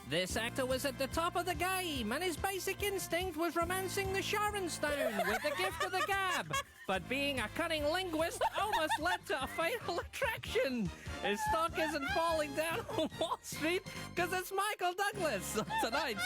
This actor was at the top of the game, and his basic instinct was romancing the Sharon Stone with the gift of the gab. But being a cunning linguist almost led to a fatal attraction. His stock isn't falling down on Wall Street because it's Michael Douglas tonight.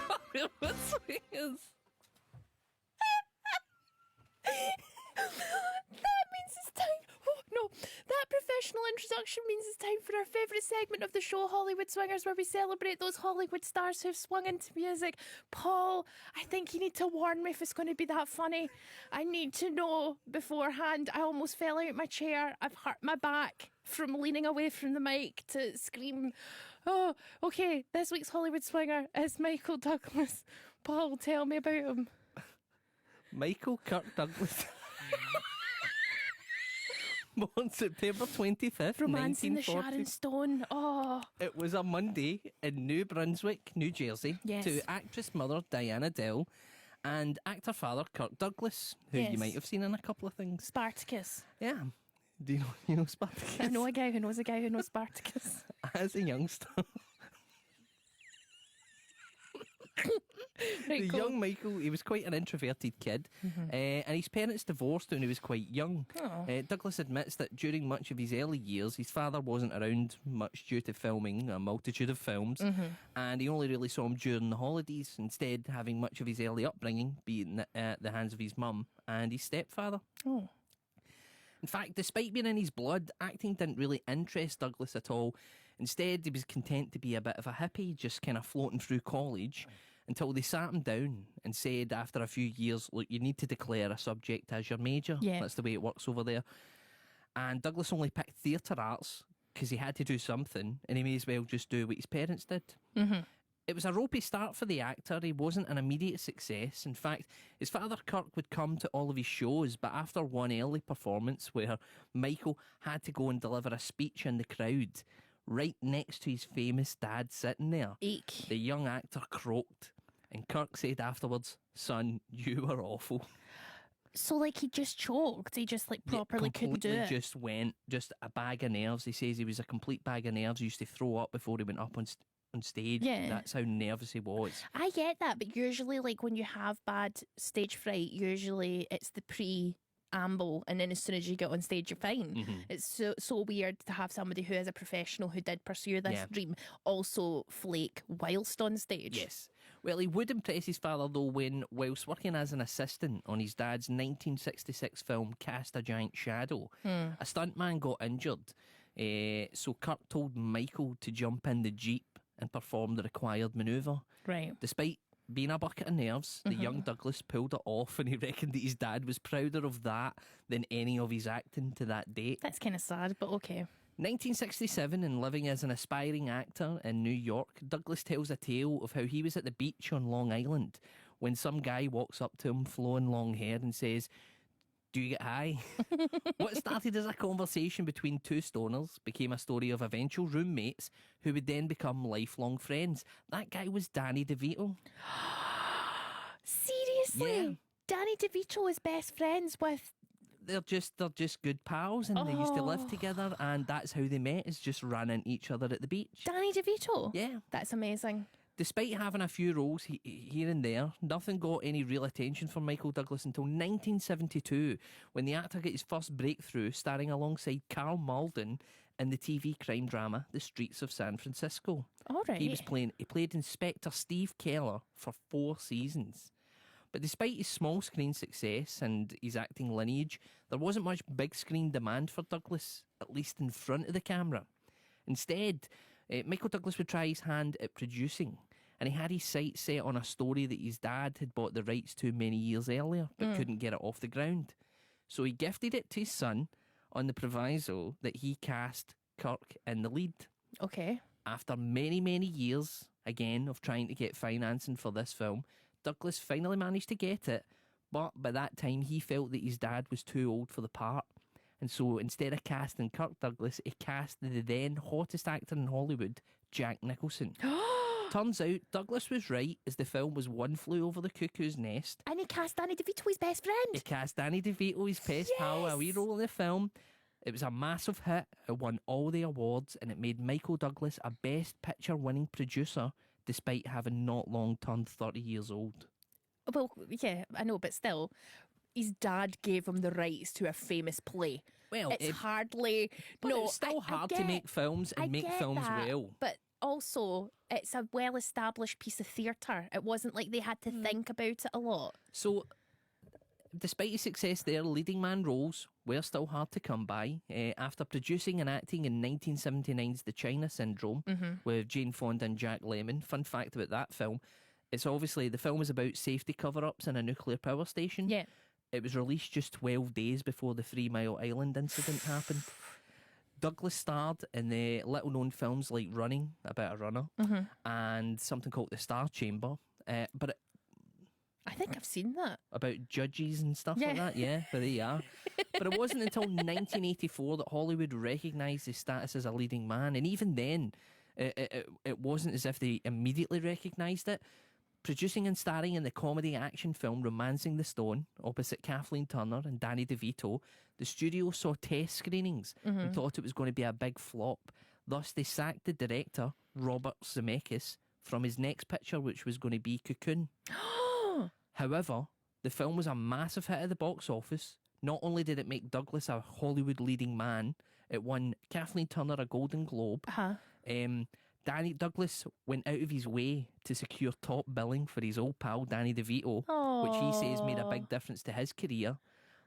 Hollywood Swingers. That means it's time. Oh no, that professional introduction means it's time for our favourite segment of the show, Hollywood Swingers, where we celebrate those Hollywood stars who've swung into music. Paul, I think you need to warn me if it's going to be that funny. I need to know beforehand. I almost fell out my chair. I've hurt my back from leaning away from the mic to scream. Oh, okay. This week's Hollywood Swinger is Michael Douglas. Paul, tell me about him. Michael Kirk Douglas. Born September 25th, Romancing the 1940. Sharon Stone. Oh. It was a Monday in New Brunswick, New Jersey, Yes. to actress mother Diana Dell and actor father Kirk Douglas, who Yes. you might have seen in a couple of things. Spartacus. Yeah. Do you know Spartacus? I know a guy who knows a guy who knows Spartacus. As a youngster. Right, The cool. young Michael, he was quite an introverted kid, and his parents divorced when he was quite young. Oh. Douglas admits that during much of his early years, his father wasn't around much due to filming a multitude of films, and he only really saw him during the holidays, instead having much of his early upbringing being at the hands of his mum and his stepfather. Oh. In fact, despite being in his blood, acting didn't really interest Douglas at all. Instead, he was content to be a bit of a hippie, just kind of floating through college, until they sat him down and said after a few years, look, you need to declare a subject as your major. Yeah. That's the way it works over there. And Douglas only picked theatre arts because he had to do something, and he may as well just do what his parents did. It was a ropey start for the actor. He wasn't an immediate success. In fact, his father Kirk would come to all of his shows, but after one early performance where Michael had to go and deliver a speech in the crowd, right next to his famous dad sitting there, Eek. the young actor croaked, and Kirk said afterwards, "Son, you were awful." So, like, he just choked. He just, like, properly couldn't do Completely it. just went, just a bag of nerves. He says he was a complete bag of nerves. He used to throw up before he went up on stage. Yeah. That's how nervous he was. I get that, but usually, like, when you have bad stage fright, usually it's the preamble, and then as soon as you get on stage, you're fine. It's so weird to have somebody who is a professional who did pursue this Yeah. dream also flake whilst on stage. Yes. Well, he would impress his father, though, when, whilst working as an assistant on his dad's 1966 film Cast a Giant Shadow, a stuntman got injured. So Kirk told Michael to jump in the Jeep and perform the required manoeuvre. Right. Despite being a bucket of nerves, the young Douglas pulled it off, and he reckoned that his dad was prouder of that than any of his acting to that date. That's kind of sad, but okay. 1967, and living as an aspiring actor in New York, Douglas tells a tale of how he was at the beach on Long Island when some guy walks up to him, flowing long hair, and says, "Do you get high?" What started as a conversation between two stoners became a story of eventual roommates who would then become lifelong friends. That guy was Danny DeVito. Seriously? Yeah. Danny DeVito is best friends with... They're just good pals, and they used to live together, and that's how they met, is just ran into each other at the beach. Danny DeVito? Yeah. That's amazing. Despite having a few roles here and there, nothing got any real attention from Michael Douglas until 1972, when the actor got his first breakthrough starring alongside Carl Malden in the TV crime drama The Streets of San Francisco. All right. He played Inspector Steve Keller for 4 seasons. But despite his small screen success and his acting lineage, there wasn't much big screen demand for Douglas, at least in front of the camera. Instead, Michael Douglas would try his hand at producing, and he had his sights set on a story that his dad had bought the rights to many years earlier, but couldn't get it off the ground. So he gifted it to his son on the proviso that he cast Kirk in the lead. Okay. After many, many years, again, of trying to get financing for this film, Douglas finally managed to get it, but by that time he felt that his dad was too old for the part. And so instead of casting Kirk Douglas, he cast the then hottest actor in Hollywood, Jack Nicholson. Turns out Douglas was right, as the film was One Flew Over the Cuckoo's Nest. And he cast Danny DeVito, his best friend. He cast Danny DeVito, his best pal, a wee role in the film. It was a massive hit. It won all the awards, and it made Michael Douglas a Best Picture winning producer, despite having not long turned 30 years old. Well, yeah, I know, but still, his dad gave him the rights to a famous play. Well, It's hardly... but no, it's still hard to make films and make get films that, well. But also, it's a well-established piece of theatre. It wasn't like they had to think about it a lot. So, despite his success there, leading man roles were still hard to come by. After producing and acting in 1979's The China Syndrome with Jane Fonda and Jack Lemmon, fun fact about that film, it's obviously, the film is about safety cover-ups in a nuclear power station. Yeah. It was released just 12 days before the 3 Mile Island incident happened. Douglas starred in the little-known films like Running, about a runner, and something called The Star Chamber. But I think I've seen that. about judges and stuff like Yeah. that, yeah, but there you are. But it wasn't until 1984 that Hollywood recognised his status as a leading man, and even then, it wasn't as if they immediately recognised it. Producing and starring in the comedy action film Romancing the Stone, opposite Kathleen Turner and Danny DeVito, the studio saw test screenings and thought it was going to be a big flop. Thus, they sacked the director, Robert Zemeckis, from his next picture, which was going to be Cocoon. However, the film was a massive hit at the box office. Not only did it make Douglas a Hollywood leading man, it won Kathleen Turner a Golden Globe. Danny Douglas went out of his way to secure top billing for his old pal Danny DeVito, which he says made a big difference to his career.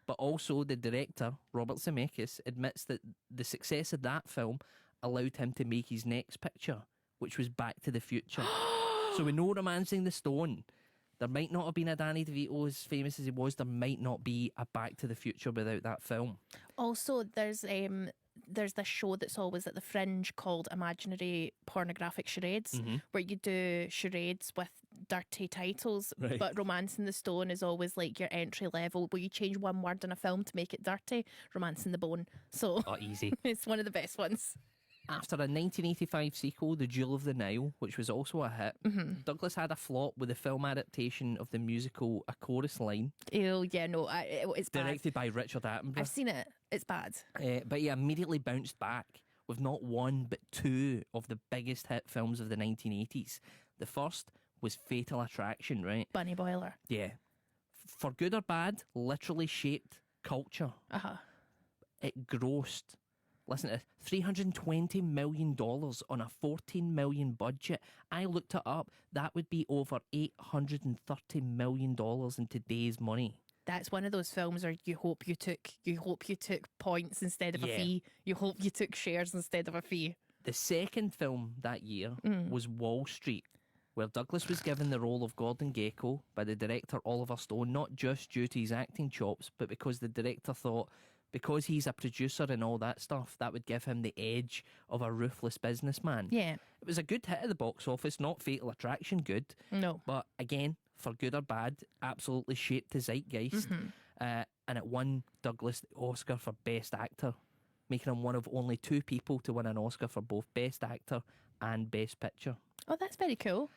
But also the director, Robert Zemeckis, admits that the success of that film allowed him to make his next picture, which was Back to the Future. So with no Romancing the Stone, there might not have been a Danny DeVito as famous as he was. There might not be a Back to the Future without that film. Also, there's this show that's always at the Fringe called Imaginary Pornographic Charades, where you do charades with dirty titles, Right. but Romancing the Stone is always like your entry level, where you change one word in a film to make it dirty. Romancing the Bone. So Oh, easy. it's one of the best ones. After a 1985 sequel, The Jewel of the Nile, which was also a hit, Douglas had a flop with the film adaptation of the musical A Chorus Line, Ew, yeah, no, it's bad. directed by Richard Attenborough. I've seen it. It's bad. But he immediately bounced back with not one but two of the biggest hit films of the 1980s. The first was Fatal Attraction, right? Bunny Boiler. Yeah. For good or bad, literally shaped culture. It grossed, listen to this, $320 million on a $14 million budget. I looked it up. That would be over $830 million in today's money. That's one of those films where you hope you took points instead of a Yeah. fee. You hope you took shares instead of a fee. The second film that year was Wall Street, where Douglas was given the role of Gordon Gekko by the director Oliver Stone, not just due to his acting chops, but because the director thought, because he's a producer and all that stuff, that would give him the edge of a ruthless businessman. Yeah. It was a good hit at the box office, not Fatal Attraction good, No. but again, for good or bad, absolutely shaped the zeitgeist. And it won Douglas the Oscar for Best Actor, making him one of only two people to win an Oscar for both Best Actor and Best Picture. Oh, that's very cool.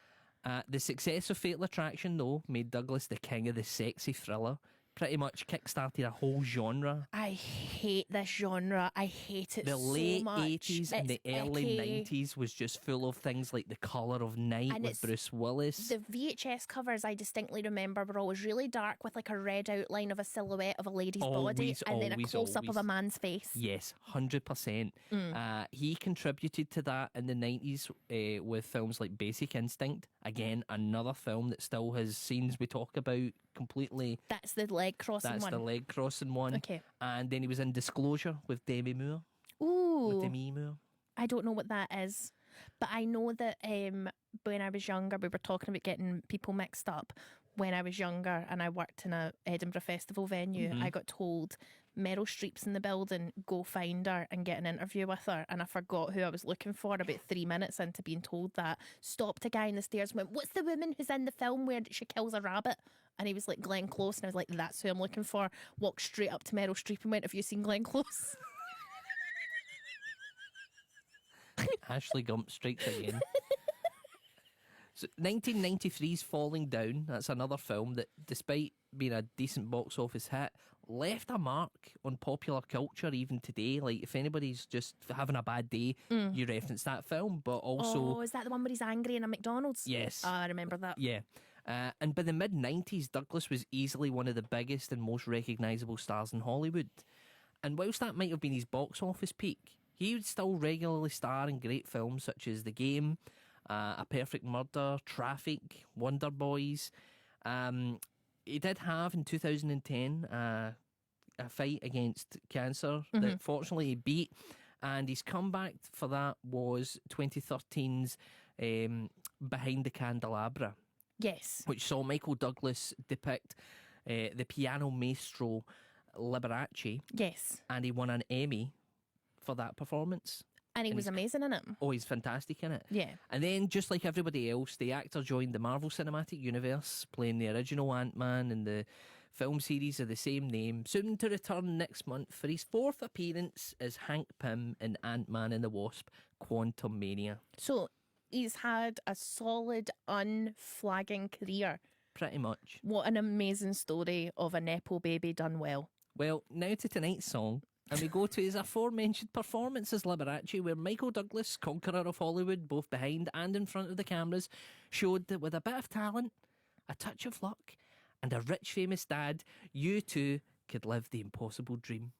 The success of Fatal Attraction, though, made Douglas the king of the sexy thriller. Pretty much kickstarted a whole genre. I hate this genre. I hate it The so late much. 80s and the It's early icky. 90s was just full of things like The Colour of Night And with it's Bruce Willis. The VHS covers I distinctly remember were always really dark with like a red outline of a silhouette of a lady's body Always, and then a always, close up of always. a man's face. Yes, 100%. He contributed to that in the 90s with films like Basic Instinct. Again, another film that still has scenes we talk about completely. That's the leg crossing That's one. the leg crossing one. Okay. And then he was in Disclosure with Demi Moore. Ooh. With Demi Moore. I don't know what that is, but I know that when I was younger, we were talking about getting people mixed up. When I was younger and I worked in a Edinburgh Festival venue, I got told Meryl Streep's in the building, go find her and get an interview with her. And I forgot who I was looking for about 3 minutes into being told that. Stopped a guy in the stairs and went, "What's the woman who's in the film where she kills a rabbit?" And he was like, "Glenn Close." And I was like, "That's who I'm looking for." Walked straight up to Meryl Streep and went, "Have you seen Glenn Close?" Ashley Gump strikes again. So 1993's Falling Down, that's another film that, despite being a decent box office hit, left a mark on popular culture even today. Like, if anybody's just having a bad day, you reference that film. But also, Oh, is that the one where he's angry in a McDonald's? yes. Oh, I remember that. Yeah. And by the mid-90s, Douglas was easily one of the biggest and most recognisable stars in Hollywood. And whilst that might have been his box office peak, he would still regularly star in great films such as The Game, A Perfect Murder, Traffic, Wonder Boys. He did have, in 2010, a fight against cancer that fortunately he beat. And his comeback for that was 2013's Behind the Candelabra. Yes. Which saw Michael Douglas depict the piano maestro Liberace. Yes. And he won an Emmy for that performance. And he was amazing in it. Oh, he's fantastic in it. Yeah. And then, just like everybody else, the actor joined the Marvel Cinematic Universe, playing the original Ant-Man in the film series of the same name, soon to return next month for his 4th appearance as Hank Pym in Ant-Man and the Wasp: Quantumania. So he's had a solid, unflagging career. Pretty much. What an amazing story of a Nepo baby done well. Well, now to tonight's song. And we go to his aforementioned performance as Liberace, where Michael Douglas, conqueror of Hollywood, both behind and in front of the cameras, showed that with a bit of talent, a touch of luck, and a rich, famous dad, you too could live the impossible dream.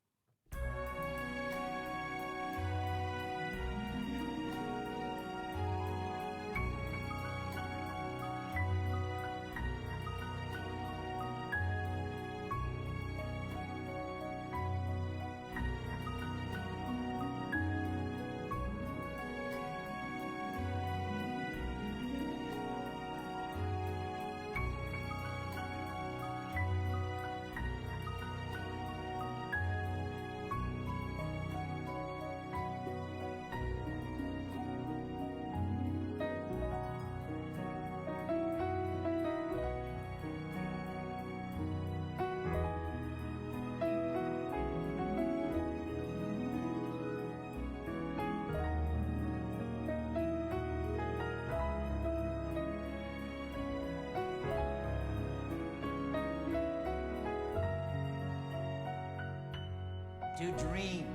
To dream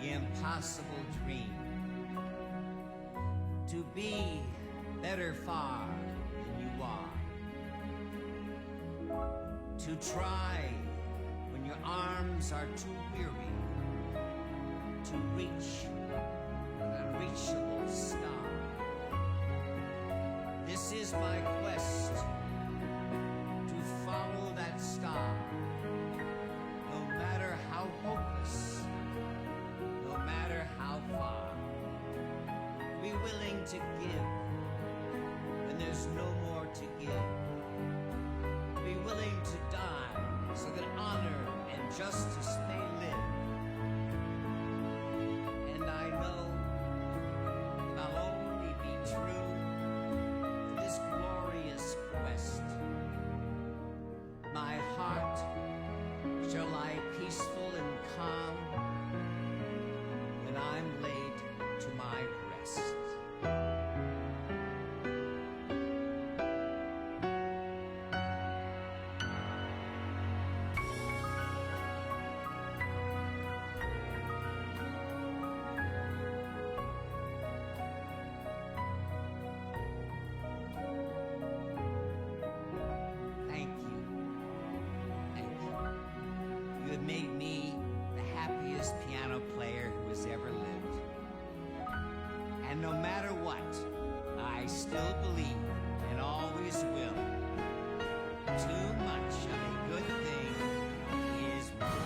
the impossible dream, to be better far than you are, to try when your arms are too weary, to reach an unreachable star. This is my quest, to follow that star. No matter how hopeless, no matter how far, be willing to give when there's no more to give. Be willing to die so that honor and justice may live. And I know that I'll only be true to this glorious quest. My heart shall lie peaceful and calm when I'm laid to my rest. Thank you. Thank you. You have made me the happiest piano player who has ever lived. And no matter what, I still believe and always will. Too much of a good thing is wonderful.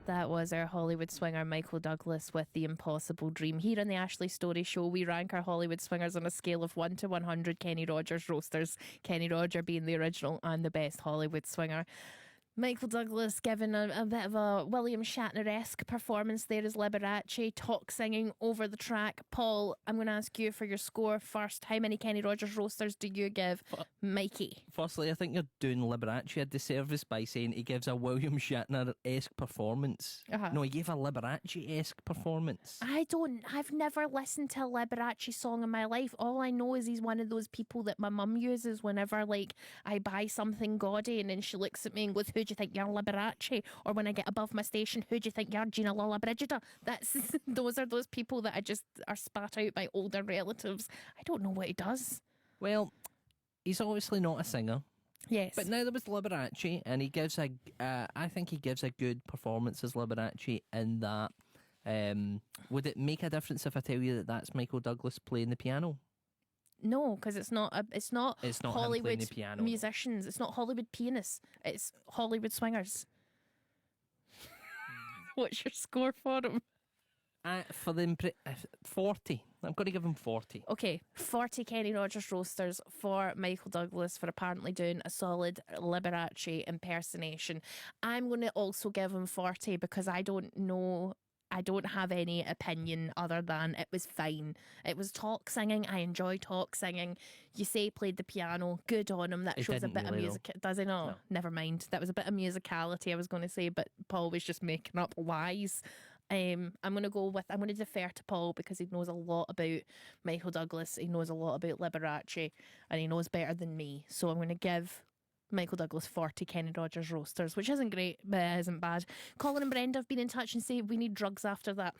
That was our Hollywood swinger Michael Douglas with The Impossible Dream. Here on the Ashley Storrie Show, we rank our Hollywood swingers on a scale of 1 to 100 Kenny Rogers roasters. Kenny Roger being the original and the best Hollywood swinger. Michael Douglas giving a bit of a William Shatner-esque performance there as Liberace, talk singing over the track. Paul, I'm going to ask you for your score first. How many Kenny Rogers roasters do you give Mikey? Firstly, I think you're doing Liberace a disservice by saying he gives a William Shatner-esque performance. Uh-huh. No, he gave a Liberace-esque performance. I've never listened to a Liberace song in my life. All I know is he's one of those people that my mum uses whenever, like, I buy something gaudy and then she looks at me and goes, who do you think you're, Liberace? Or when I get above my station, who do you think you're, Gina Lola Brigida? Those are those people that I just are spat out by older relatives. I don't know what he does. Well, he's obviously not a singer. Yes. But now there was Liberace, and he gives I think he gives a good performance as Liberace in that. Would it make a difference if I tell you that that's Michael Douglas playing the piano? No, because it's not It's not him playing Hollywood the piano. musicians. It's not Hollywood pianists. It's Hollywood swingers. What's your score for him? For the 40. I'm going to give him 40. Okay, 40 Kenny Rogers roasters for Michael Douglas for apparently doing a solid Liberace impersonation. I'm going to also give him 40 because I don't know. I don't have any opinion other than it was fine. It was talk singing. I enjoy talk singing. You say he played the piano. Good on him. That He shows a didn't bit really, of music. Does he not? No. Never mind. That was a bit of musicality I was going to say, but Paul was just making up lies. I'm going to defer to Paul because he knows a lot about Michael Douglas. He knows a lot about Liberace and he knows better than me. So I'm going to give Michael Douglas 40 Kenny Rogers roasters, which isn't great, but it isn't bad. Colin and Brenda have been in touch and say we need drugs after that.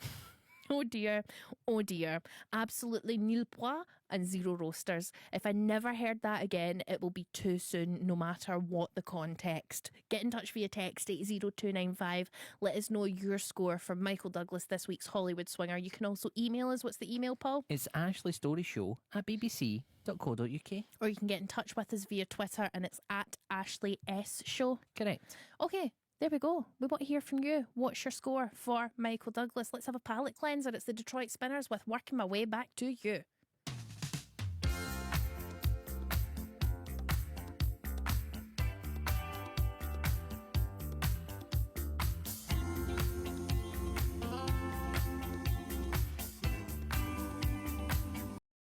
Oh dear, oh dear. Absolutely nil pois and 0 roasters. If I never heard that again, it will be too soon, no matter what the context. Get in touch via text 80295. Let us know your score for Michael Douglas, this week's Hollywood Swinger. You can also email us. What's the email, Paul? It's ashleystory@bbc.co.uk. Or you can get in touch with us via Twitter, and it's at Ashley S Show. Correct. Okay, there we go. We want to hear from you. What's your score for Michael Douglas? Let's have a palate cleanser. It's the Detroit Spinners with Working My Way Back to You.